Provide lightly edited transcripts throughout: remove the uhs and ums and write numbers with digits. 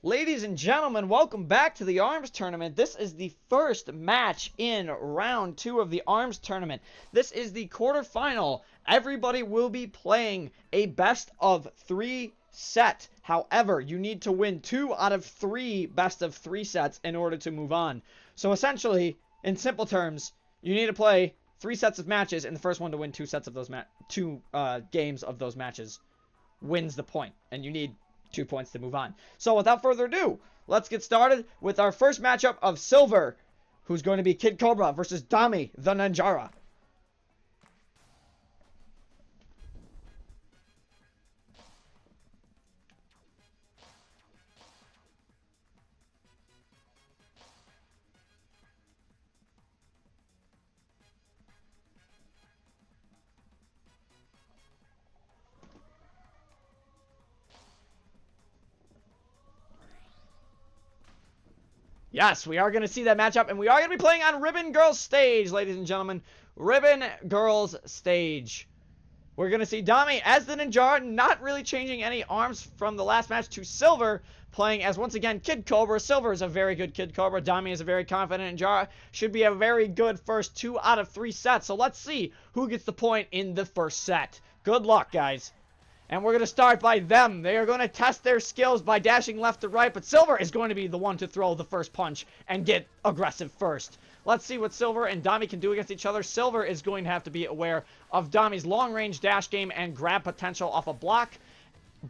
Ladies and gentlemen, welcome back to the ARMS tournament. This is the first match in round 2 of the ARMS tournament. This is the quarterfinal. Everybody will be playing a best of 3 set. However, you need to win 2 out of 3 best of 3 sets in order to move on. So essentially, in simple terms, you need to play 3 sets of matches, and the first one to win 2 sets of those games of those matches wins the point, and you need 2 points to move on. So without further ado, let's get started with our first matchup of Silver, who's going to be Kid Cobra versus Dami the Ninjara. Yes, we are going to see that matchup, and we are going to be playing on Ribbon Girls stage, ladies and gentlemen. Ribbon Girls stage. We're going to see Dami as the Ninjara, not really changing any arms from the last match, to Silver, playing as, once again, Kid Cobra. Silver is a very good Kid Cobra. Dami is a very confident Ninjara. Should be a very good first 2 out of 3 sets. So let's see who gets the point in the first set. Good luck, guys. And we're going to start by them. They are going to test their skills by dashing left to right, but Silver is going to be the one to throw the first punch and get aggressive first. Let's see what Silver and Dami can do against each other. Silver is going to have to be aware of Dami's long-range dash game and grab potential off a block,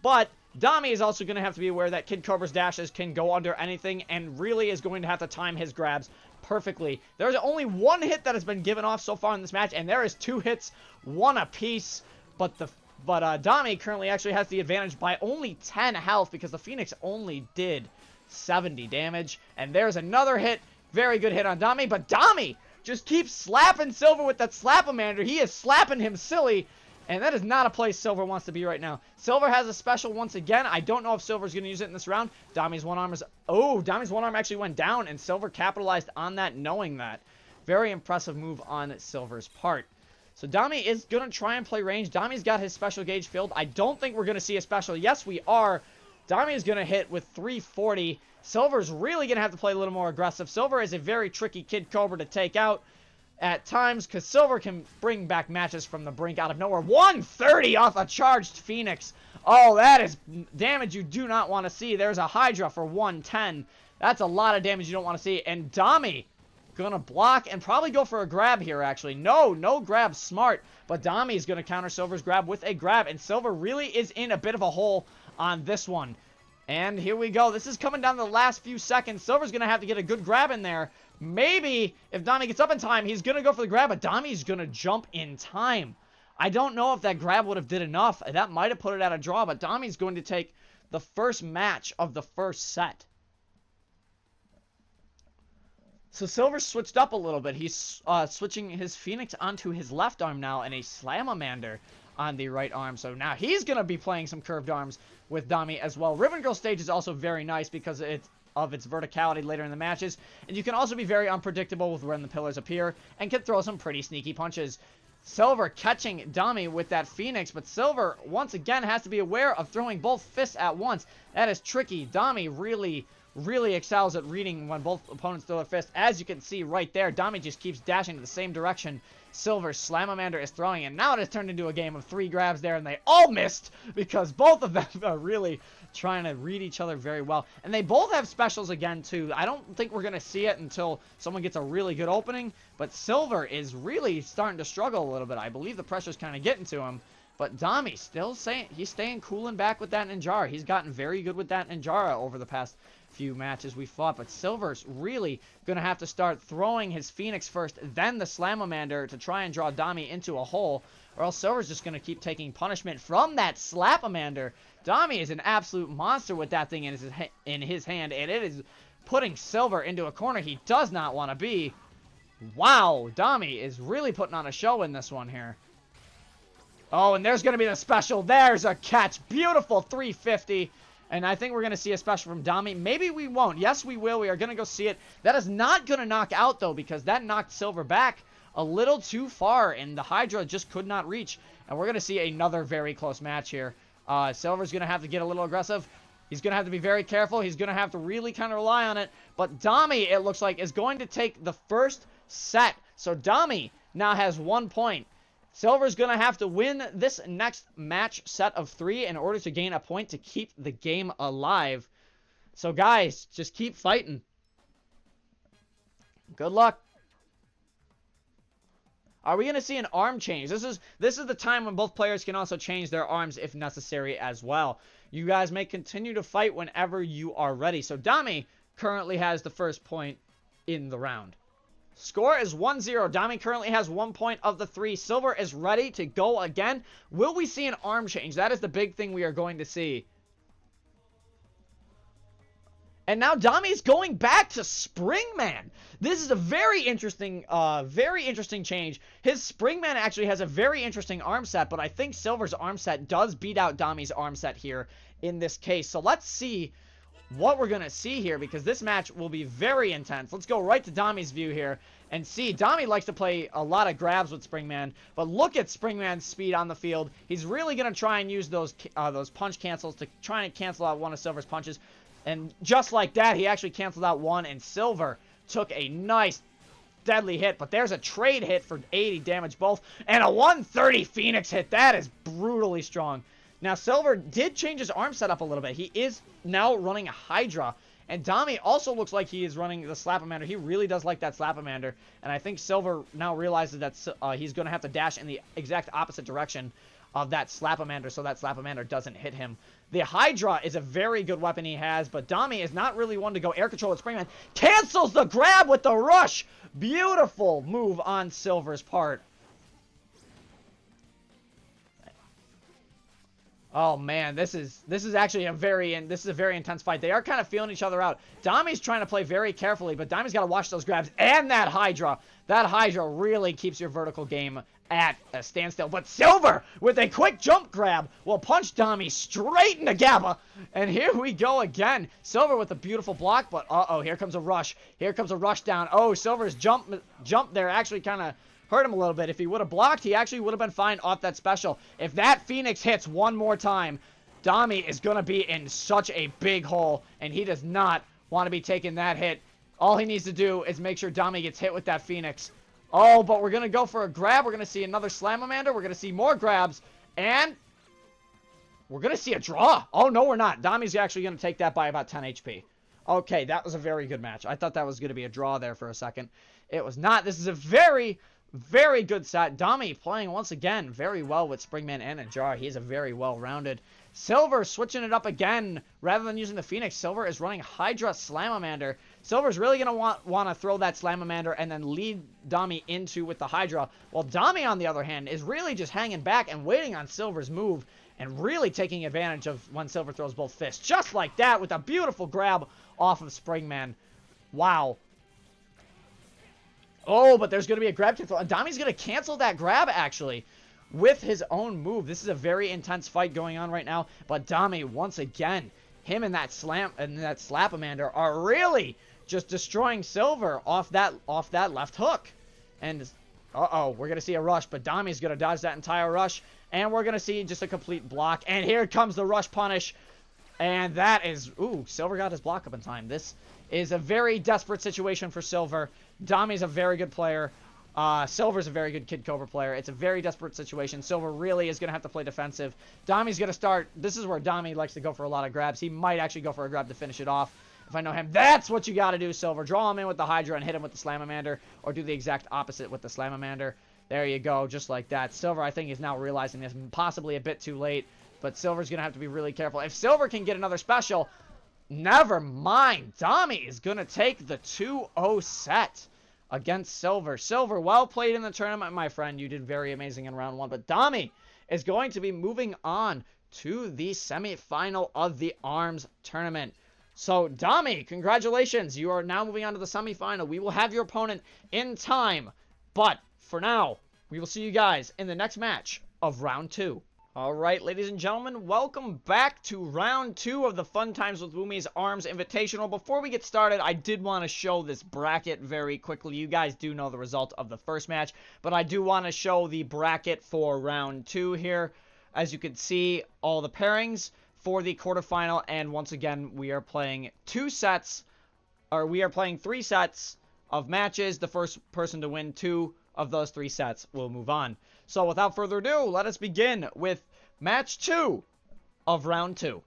but Dami is also going to have to be aware that Kid Cobra's dashes can go under anything and really is going to have to time his grabs perfectly. There's only 1 hit that has been given off so far in this match, and there is 2 hits, 1 apiece, but Dami currently actually has the advantage by only 10 health because the Phoenix only did 70 damage. And there's another hit. Very good hit on Dami. But Dami just keeps slapping Silver with that Slap-O-Mander. He is slapping him silly. And that is not a place Silver wants to be right now. Silver has a special once again. I don't know if Silver's going to use it in this round. Dami's one arm actually went down. And Silver capitalized on that, knowing that. Very impressive move on Silver's part. So Dami is going to try and play range. Dami's got his special gauge filled. I don't think we're going to see a special. Yes, we are. Dami is going to hit with 340. Silver's really going to have to play a little more aggressive. Silver is a very tricky Kid Cobra to take out at times because Silver can bring back matches from the brink out of nowhere. 130 off a charged Phoenix. Oh, that is damage you do not want to see. There's a Hydra for 110. That's a lot of damage you don't want to see. And Dami gonna block and probably go for a grab here, actually. No grab, smart. But Dami is gonna counter Silver's grab with a grab, and Silver really is in a bit of a hole on this one. And here we go. This is coming down to the last few seconds. Silver's gonna have to get a good grab in there. Maybe if Dami gets up in time, he's gonna go for the grab, but Dami's gonna jump in time. I don't know if that grab would have did enough. That might have put it at a draw, but Dami's going to take the first match of the first set. So Silver switched up a little bit. He's switching his Phoenix onto his left arm now and a Slap-O-Mander on the right arm. So now he's going to be playing some curved arms with Dami as well. Ribbon Girl stage is also very nice because of its verticality later in the matches. And you can also be very unpredictable with when the pillars appear and can throw some pretty sneaky punches. Silver catching Dami with that Phoenix, but Silver once again has to be aware of throwing both fists at once. That is tricky. Dami really excels at reading when both opponents throw their fist. As you can see right there, Dami just keeps dashing to the same direction Silver's Slap-O-Mander is throwing, and now it has turned into a game of 3 grabs there, and they all missed because both of them are really trying to read each other very well. And they both have specials again, too. I don't think we're going to see it until someone gets a really good opening, but Silver is really starting to struggle a little bit. I believe the pressure's kind of getting to him. But Dami still he's staying cool and back with that Ninjara. He's gotten very good with that Ninjara over the past few matches we fought. But Silver's really going to have to start throwing his Phoenix first, then the Slap-O-Mander to try and draw Dami into a hole. Or else Silver's just going to keep taking punishment from that Slap-O-Mander. Dami is an absolute monster with that thing in his hand. And it is putting Silver into a corner he does not want to be. Wow, Dami is really putting on a show in this one here. Oh, and there's going to be the special. There's a catch. Beautiful 350. And I think we're going to see a special from Dami. Maybe we won't. Yes, we will. We are going to go see it. That is not going to knock out, though, because that knocked Silver back a little too far, and the Hydra just could not reach. And we're going to see another very close match here. Silver's going to have to get a little aggressive. He's going to have to be very careful. He's going to have to really kind of rely on it. But Dami, it looks like, is going to take the first set. So Dami now has 1 point. Silver's going to have to win this next match set of 3 in order to gain a point to keep the game alive. So guys, just keep fighting. Good luck. Are we going to see an arm change? This is the time when both players can also change their arms if necessary as well. You guys may continue to fight whenever you are ready. So Dami currently has the first point in the round. Score is 1-0. Dami currently has 1 point of the 3. Silver is ready to go again. Will we see an arm change? That is the big thing we are going to see. And now Dami's going back to Springman. This is a very interesting change. His Springman actually has a very interesting arm set, but I think Silver's arm set does beat out Dami's arm set here in this case. So let's see what we're going to see here, because this match will be very intense. Let's go right to Dami's view here and see. Dami likes to play a lot of grabs with Springman, but look at Springman's speed on the field. He's really going to try and use those punch cancels to try and cancel out one of Silver's punches. And just like that, he actually canceled out one, and Silver took a nice, deadly hit. But there's a trade hit for 80 damage both, and a 130 Phoenix hit. That is brutally strong. Now, Silver did change his arm setup a little bit. He is now running a Hydra, and Dami also looks like he is running the Slap-O-Mander. He really does like that Slap-O-Mander, and I think Silver now realizes that he's going to have to dash in the exact opposite direction of that Slap-O-Mander so that Slap-O-Mander doesn't hit him. The Hydra is a very good weapon he has, but Dami is not really one to go air control with Springman. Cancels the grab with the rush. Beautiful move on Silver's part. Oh man, this is actually a very intense fight. They are kind of feeling each other out. Dami's trying to play very carefully, but Dami's got to watch those grabs and that Hydra. That Hydra really keeps your vertical game at a standstill. But Silver, with a quick jump grab, will punch Dami straight into Gabba. And here we go again. Silver with a beautiful block, but uh-oh, here comes a rush. Here comes a rush down. Oh, Silver's jump there actually kind of hurt him a little bit. If he would have blocked, he actually would have been fine off that special. If that Phoenix hits one more time, Dami is going to be in such a big hole, and he does not want to be taking that hit. All he needs to do is make sure Dami gets hit with that Phoenix. Oh, but we're going to go for a grab. We're going to see another Slam-O-Mander. We're going to see more grabs, and we're going to see a draw. Oh, no, we're not. Dami's actually going to take that by about 10 HP. Okay, that was a very good match. I thought that was going to be a draw there for a second. It was not. This is a very, very good set. Dami playing once again very well with Springman and Ajar. He's a very well-rounded. Silver switching it up again. Rather than using the Phoenix, Silver is running Hydra Slam-O-Mander. Silver's really going to want to throw that Slam-O-Mander and then lead Dami into with the Hydra. While Dami, on the other hand, is really just hanging back and waiting on Silver's move and really taking advantage of when Silver throws both fists. Just like that with a beautiful grab off of Springman. Wow. Oh, but there's going to be a grab cancel. And Dami's going to cancel that grab, actually, with his own move. This is a very intense fight going on right now. But Dami, once again, him and that Slap-O-Mander are really just destroying Silver off that left hook. And, uh-oh, we're going to see a rush. But Dami's going to dodge that entire rush. And we're going to see just a complete block. And here comes the rush punish. And that is... Ooh, Silver got his block up in time. This is a very desperate situation for Silver. Dami's a very good player. Silver's a very good Kid Cobra player. It's a very desperate situation. Silver really is going to have to play defensive. Dami's going to start... This is where Dami likes to go for a lot of grabs. He might actually go for a grab to finish it off. If I know him, that's what you got to do, Silver. Draw him in with the Hydra and hit him with the Slam-O-Mander. Or do the exact opposite with the Slam-O-Mander. There you go, just like that. Silver, I think, is now realizing this. Possibly a bit too late. But Silver's going to have to be really careful. If Silver can get another special... Never mind. Dami is going to take the 2-0 set against Silver. Silver, well played in the tournament, my friend. You did very amazing in round 1. But Dami is going to be moving on to the semifinal of the ARMS tournament. So, Dami, congratulations. You are now moving on to the semifinal. We will have your opponent in time. But, for now, we will see you guys in the next match of round 2. Alright, ladies and gentlemen, welcome back to round 2 of the Fun Times with Woomies ARMS Invitational. Before we get started, I did want to show this bracket very quickly. You guys do know the result of the first match, but I do want to show the bracket for round 2 here. As you can see, all the pairings. for the quarterfinal. And once again, we are playing 3 sets of matches. The first person to win 2 of those 3 sets will move on. So without further ado, let us begin with match 2 of round 2.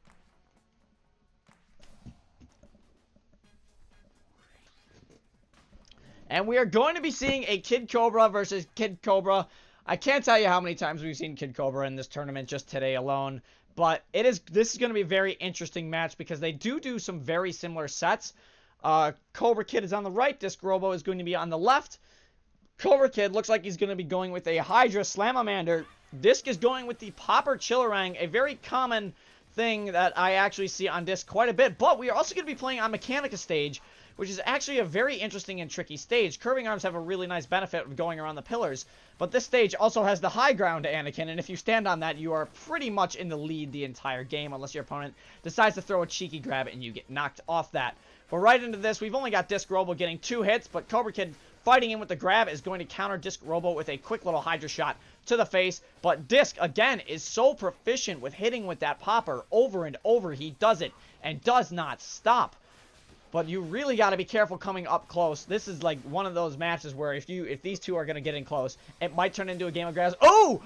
And we are going to be seeing a Kid Cobra versus Kid Cobra. I can't tell you how many times we've seen Kid Cobra in this tournament just today alone. But this is going to be a very interesting match because they do some very similar sets. Cobra Kid is on the right. Disc Robo is going to be on the left. Cobra Kid looks like he's going to be going with a Hydra Slamamander. Disc is going with the Popper Chillerang, a very common thing that I actually see on Disc quite a bit. But we are also going to be playing on Mechanica stage, which is actually a very interesting and tricky stage. Curving arms have a really nice benefit of going around the pillars, but this stage also has the high ground to Anakin, and if you stand on that, you are pretty much in the lead the entire game, unless your opponent decides to throw a cheeky grab and you get knocked off that. But right into this, we've only got Disc Robo getting 2 hits, but Cobra Kid fighting in with the grab is going to counter Disc Robo with a quick little Hydra shot to the face. But Disc, again, is so proficient with hitting with that popper over and over. He does it and does not stop. But you really got to be careful coming up close. This is like one of those matches where if these two are going to get in close, it might turn into a game of grabs. Oh!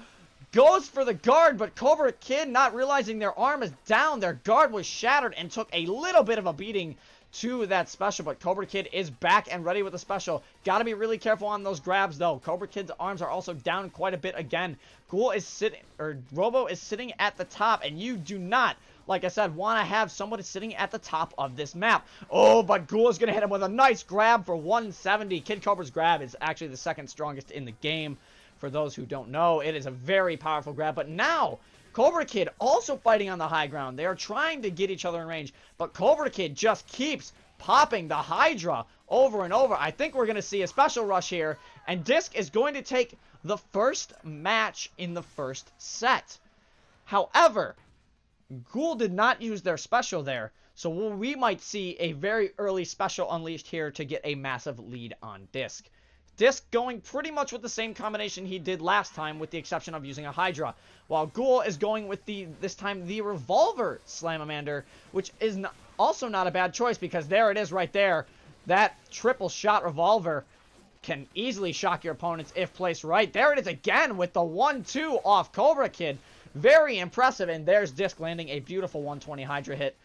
Goes for the guard, but Cobra Kid, not realizing their arm is down, their guard was shattered and took a little bit of a beating to that special. But Cobra Kid is back and ready with the special. Got to be really careful on those grabs, though. Cobra Kid's arms are also down quite a bit again. Robo is sitting at the top, and you do not, like I said, want to have somebody sitting at the top of this map. Oh, but Ghoul is going to hit him with a nice grab for 170. Kid Cobra's grab is actually the second strongest in the game. For those who don't know, it is a very powerful grab. But now, Cobra Kid also fighting on the high ground. They are trying to get each other in range, but Cobra Kid just keeps popping the Hydra over and over. I think we're going to see a special rush here, and Disc is going to take the first match in the first set. However, Ghoul did not use their special there, so we might see a very early special unleashed here to get a massive lead on Disc. Disc going pretty much with the same combination he did last time, with the exception of using a Hydra, while Ghoul is going with this time the Revolver Slamamander, which is also not a bad choice because there it is right there. That triple shot revolver can easily shock your opponents if placed right. There it is again with the 1-2 off Cobra Kid. Very impressive, and there's Disc landing a beautiful 120 Hydra hit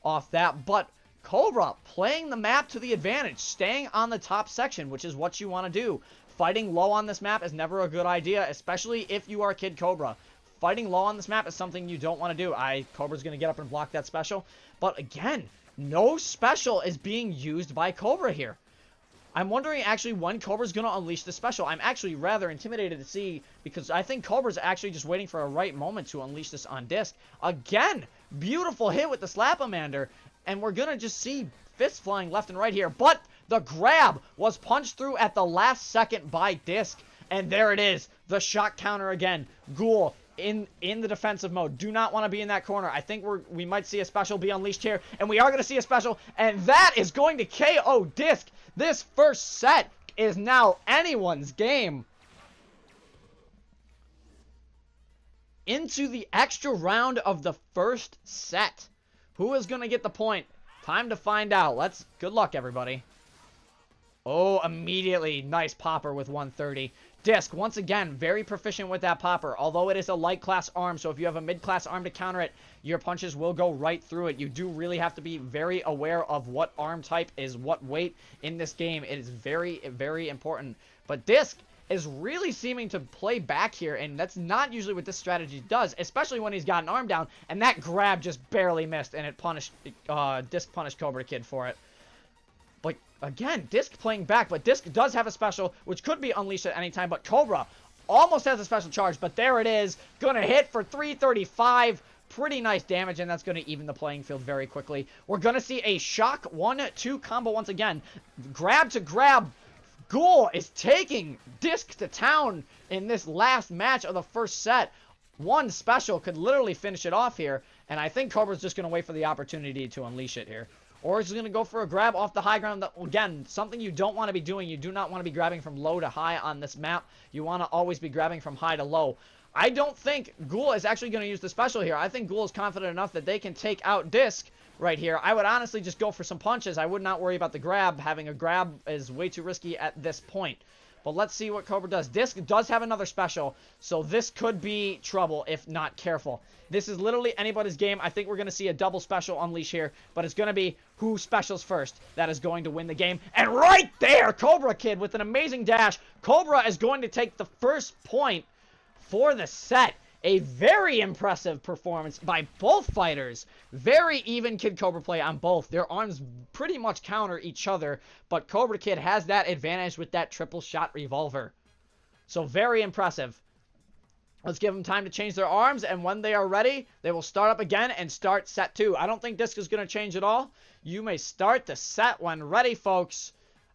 off that. But Cobra playing the map to the advantage, staying on the top section, which is what you want to do. Fighting low on this map is never a good idea, especially if you are Kid Cobra. Fighting low on this map is something you don't want to do. Cobra's going to get up and block that special. But again, no special is being used by Cobra here. I'm wondering actually when Cobra's going to unleash the special. I'm actually rather intimidated to see, because I think Cobra's actually just waiting for a right moment to unleash this on Disc. Again, beautiful hit with the Slapamander. And we're going to just see fists flying left and right here. But the grab was punched through at the last second by Disc. And there it is. The shot counter again. Ghoul in the defensive mode. Do not want to be in that corner. I think we might see a special be unleashed here. And we are going to see a special. And that is going to KO Disc. This first set is now anyone's game. Into the extra round of the first set. Who is going to get the point? Time to find out. Good luck, everybody. Oh, immediately. Nice popper with 130. Disc, once again, very proficient with that popper. Although it is a light class arm, so if you have a mid class arm to counter it, your punches will go right through it. You do really have to be very aware of what arm type is what weight in this game. It is very, very important. But Disc is really seeming to play back here, and that's not usually what this strategy does, especially when he's got an arm down, and that grab just barely missed, and it punished, Disc punished Cobra Kid for it. But again, Disc playing back, but Disc does have a special, which could be unleashed at any time, but Cobra almost has a special charge, but there it is, gonna hit for 335, pretty nice damage, and that's gonna even the playing field very quickly. We're gonna see a shock 1-2 combo once again, grab to grab. Ghoul is taking Disc to town in this last match of the first set. One special could literally finish it off here, and I think Cobra's just going to wait for the opportunity to unleash it here. Or he's going to go for a grab off the high ground. Again, something you don't want to be doing. You do not want to be grabbing from low to high on this map. You want to always be grabbing from high to low. I don't think Ghoul is actually going to use the special here. I think Ghoul is confident enough that they can take out Disc right here. I would honestly just go for some punches. I would not worry about the grab. Having a grab is way too risky at this point. But let's see what Cobra does. Disc does have another special, so this could be trouble if not careful. This is literally anybody's game. I think we're going to see a double special unleash here, but it's going to be who specials first that is going to win the game. And right there, Cobra Kid with an amazing dash. Cobra is going to take the first point for the set. A very impressive performance by both fighters. Very even Kid Cobra play on both. Their arms pretty much counter each other, but Cobra Kid has that advantage with that triple shot revolver. So very impressive. Let's give them time to change their arms, and when they are ready, they will start up again and start set 2. I don't think Disc is going to change at all. You may start the set when ready, folks.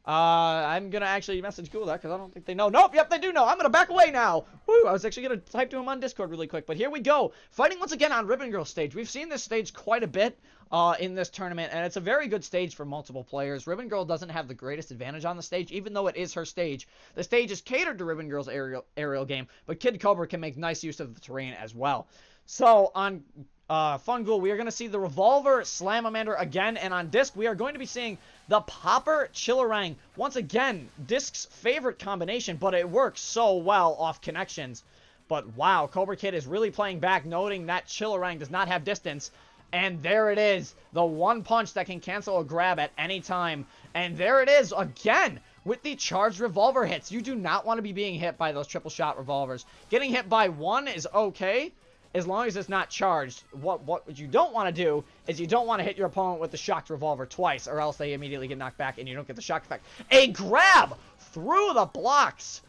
I'm going to actually message Ghoul that because I don't think they know. Nope, yep, they do know. I'm going to back away now. Woo, I was actually going to type to him on Discord really quick, but here we go. Fighting once again on Ribbon Girl stage. We've seen this stage quite a bit in this tournament, and it's a very good stage for multiple players. Ribbon Girl doesn't have the greatest advantage on the stage, even though it is her stage. The stage is catered to Ribbon Girl's aerial game, but Kid Cobra can make nice use of the terrain as well. So, on Fun Ghoul, we are going to see the Revolver Slamamander again, and on Disc, we are going to be seeing the Popper Chillerang. Once again, Disc's favorite combination, but it works so well off connections. But wow, Cobra Kid is really playing back, noting that Chillerang does not have distance. And there it is, the one punch that can cancel a grab at any time. And there it is again with the charged revolver hits. You do not want to be being hit by those triple shot revolvers. Getting hit by one is okay, as long as it's not charged. What you don't want to do is you don't want to hit your opponent with the shocked revolver twice, or else they immediately get knocked back and you don't get the shock effect. A grab through the blocks.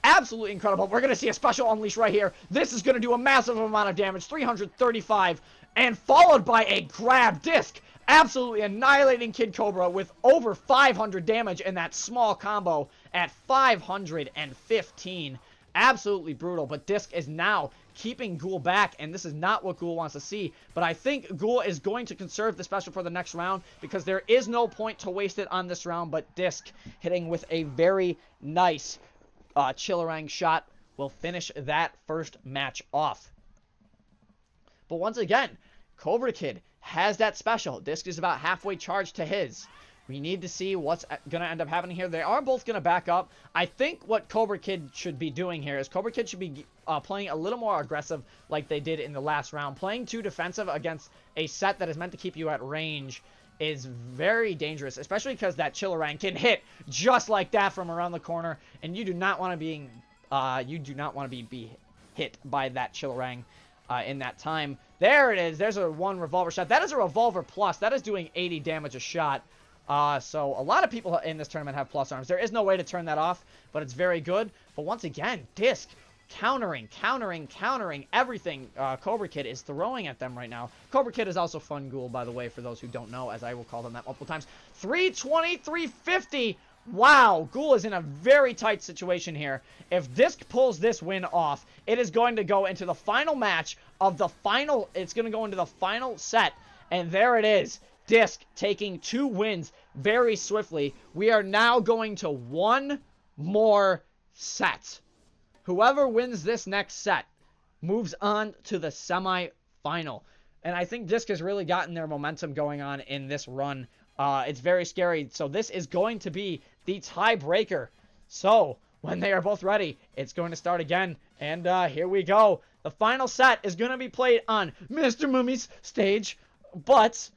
Absolutely incredible. We're going to see a special unleash right here. This is going to do a massive amount of damage, 335, and followed by a grab. Disc absolutely annihilating Kid Cobra with over 500 damage in that small combo at 515. Absolutely brutal, but Disc is now keeping Ghoul back, and this is not what Ghoul wants to see. But I think Ghoul is going to conserve the special for the next round because there is no point to waste it on this round, but Disc hitting with a very nice Chillerang shot will finish that first match off. But once again, Cobra Kid has that special. Disc is about halfway charged to his. We need to see what's going to end up happening here. They are both going to back up. I think what Cobra Kid should be doing here is Cobra Kid should be playing a little more aggressive like they did in the last round. Playing too defensive against a set that is meant to keep you at range is very dangerous, especially because that Chillerang can hit just like that from around the corner, and you do not want to be hit by that Chillerang in that time. There it is. There's a one revolver shot. That is a revolver plus. That is doing 80 damage a shot. So a lot of people in this tournament have plus arms. There is no way to turn that off, but it's very good. But once again, Disc countering everything Cobra Kid is throwing at them right now. Cobra Kid is also Fun Ghoul, by the way, for those who don't know, as I will call them that multiple times. 320, 350. Wow, Ghoul is in a very tight situation here. If Disc pulls this win off, it is going to go into the final match of the final. It's going to go into the final set, and there it is. Disc taking 2 wins very swiftly. We are now going to one more set. Whoever wins this next set moves on to the semi-final. And I think Disc has really gotten their momentum going on in this run. It's very scary. So this is going to be the tiebreaker. So when they are both ready, it's going to start again. And here we go. The final set is going to be played on Master Mummy's stage. But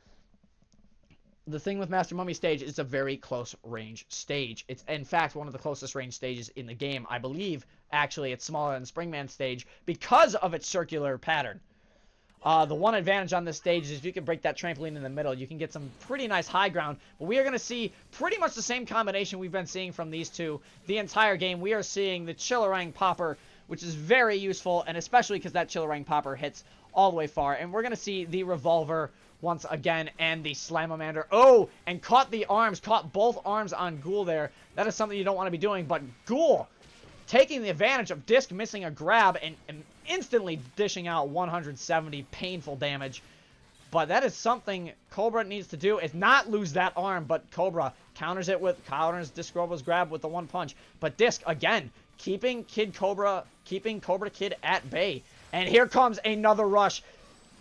the thing with Master Mummy stage is a very close range stage. It's in fact one of the closest range stages in the game. I believe actually it's smaller than Springman stage because of its circular pattern. The one advantage on this stage is if you can break that trampoline in the middle, you can get some pretty nice high ground. But we are going to see pretty much the same combination we've been seeing from these two the entire game. We are seeing the Chillerang Popper, which is very useful, and especially because that Chillerang Popper hits all the way far. And we're going to see the Revolver once again, and the Slamamander. Oh, and caught both arms on Ghoul there. That is something you don't want to be doing, but Ghoul taking the advantage of Disc missing a grab and instantly dishing out 170 painful damage. But that is something Cobra needs to do, is not lose that arm, but Cobra counters Disc Robo's grab with the one punch. But Disc, again, keeping Cobra Kid at bay. And here comes another rush.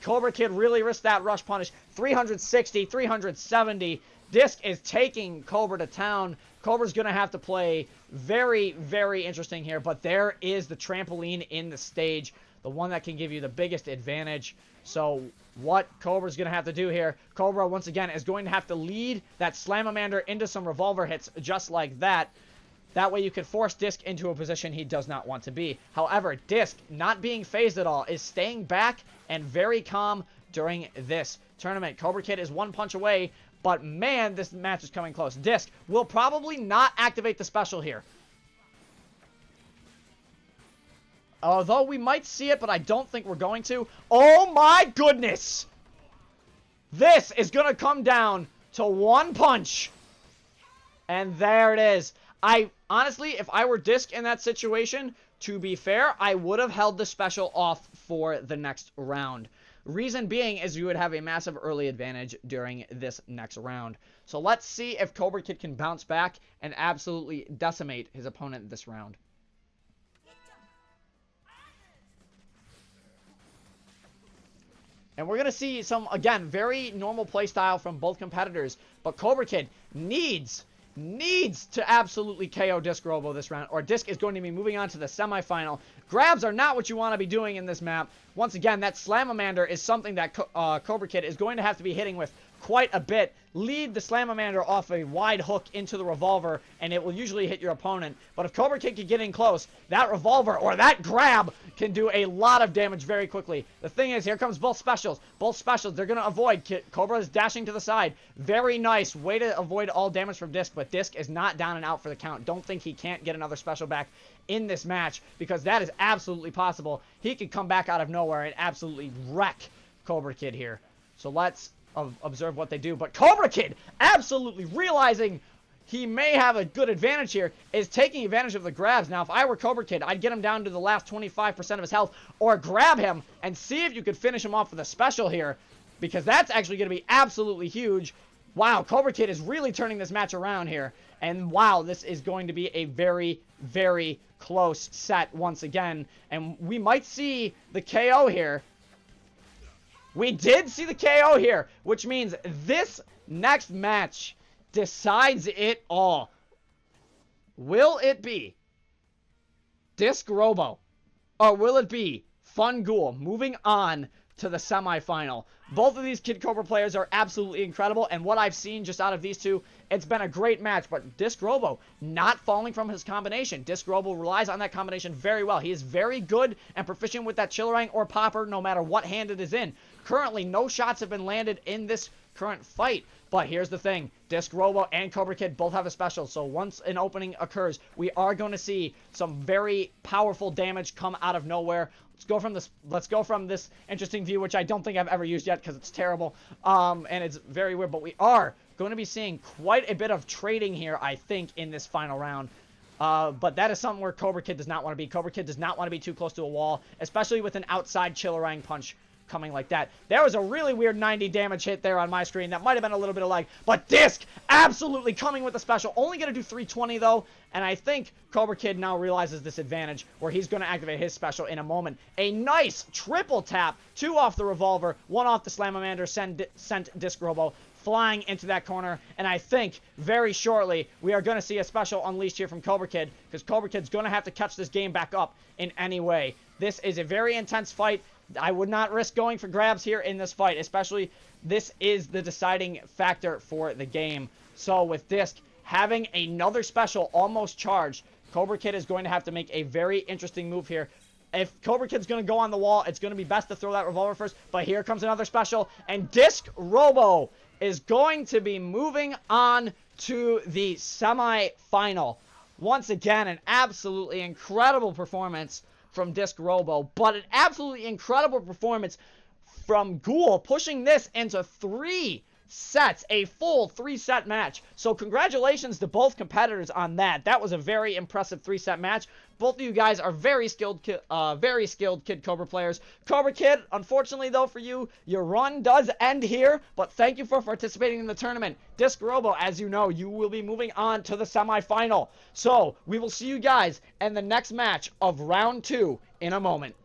Cobra Kid really risked that rush punish. 360, 370. Disc is taking Cobra to town. Cobra's going to have to play very, very interesting here. But there is the trampoline in the stage. The one that can give you the biggest advantage. So what Cobra's going to have to do here, Cobra, once again, is going to have to lead that Slamamander into some revolver hits just like that. That way you can force Disc into a position he does not want to be. However, Disc, not being phased at all, is staying back and very calm during this tournament. Cobra Kid is one punch away, but man, this match is coming close. Disc will probably not activate the special here. Although we might see it, but I don't think we're going to. Oh my goodness! This is going to come down to one punch. And there it is. Honestly, if I were Disc in that situation, to be fair, I would have held the special off for the next round. Reason being is you would have a massive early advantage during this next round. So let's see if Cobra Kid can bounce back and absolutely decimate his opponent this round. And we're going to see some, again, very normal play style from both competitors. But Cobra Kid needs to absolutely KO Disc Robo this round, or Disc is going to be moving on to the semifinal. Grabs are not what you want to be doing in this map. Once again, that Slamamander is something that Cobra Kid is going to have to be hitting with quite a bit. Lead the Slamamander off a wide hook into the revolver, and it will usually hit your opponent. But if Cobra Kid can get in close, that revolver or that grab can do a lot of damage very quickly. The thing is, here comes both specials. Both specials, they're going to avoid. Cobra is dashing to the side. Very nice way to avoid all damage from Disc, but Disc is not down and out for the count. Don't think he can't get another special back in this match, because that is absolutely possible. He could come back out of nowhere and absolutely wreck Cobra Kid here. So let's observe what they do. But Cobra Kid, absolutely realizing he may have a good advantage here, is taking advantage of the grabs. Now, if I were Cobra Kid, I'd get him down to the last 25% of his health, or grab him and see if you could finish him off with a special here, because that's actually going to be absolutely huge. Wow, Cobra Kid is really turning this match around here. And wow, this is going to be a very, very close set once again. And we might see the KO here. We did see the KO here, which means this next match decides it all. Will it be Disc Robo, or will it be Fun Ghoul moving on to the semifinal? Both of these Kid Cobra players are absolutely incredible, and what I've seen just out of these two, it's been a great match. But Disc Robo not falling from his combination. Disc Robo relies on that combination very well. He is very good and proficient with that Chillerang or Popper no matter what hand it is in. Currently, no shots have been landed in this current fight. But here's the thing. Disc Robo and Cobra Kid both have a special. So once an opening occurs, we are going to see some very powerful damage come out of nowhere. Let's go from this interesting view, which I don't think I've ever used yet because it's terrible. And it's very weird. But we are going to be seeing quite a bit of trading here, I think, in this final round. But that is something where Cobra Kid does not want to be. Cobra Kid does not want to be too close to a wall, especially with an outside Chillerang punch coming like that. There was a really weird 90 damage hit there on my screen. That might have been a little bit of lag. But Disc absolutely coming with the special. Only going to do 320 though. And I think Cobra Kid now realizes this advantage where he's going to activate his special in a moment. A nice triple tap. 2 off the revolver. 1 off the Slamamander. Sent Disc Robo flying into that corner. And I think very shortly we are going to see a special unleashed here from Cobra Kid, because Cobra Kid's going to have to catch this game back up in any way. This is a very intense fight. I would not risk going for grabs here in this fight, especially this is the deciding factor for the game. So with Disc having another special almost charged, Cobra Kid is going to have to make a very interesting move here. If Cobra Kid's going to go on the wall, it's going to be best to throw that revolver first. But here comes another special, and Disc Robo is going to be moving on to the semifinal. Once again, an absolutely incredible performance from Disc Robo, but an absolutely incredible performance from Ghoul, pushing this into 3 sets, a full 3-set match. So congratulations to both competitors on that. That was a very impressive 3-set match. Both of you guys are very skilled Kid Cobra players. Cobra Kid, unfortunately though for you, your run does end here, but thank you for participating in the tournament. Disc Robo, as you know, you will be moving on to the semifinal. So, we will see you guys in the next match of round 2 in a moment.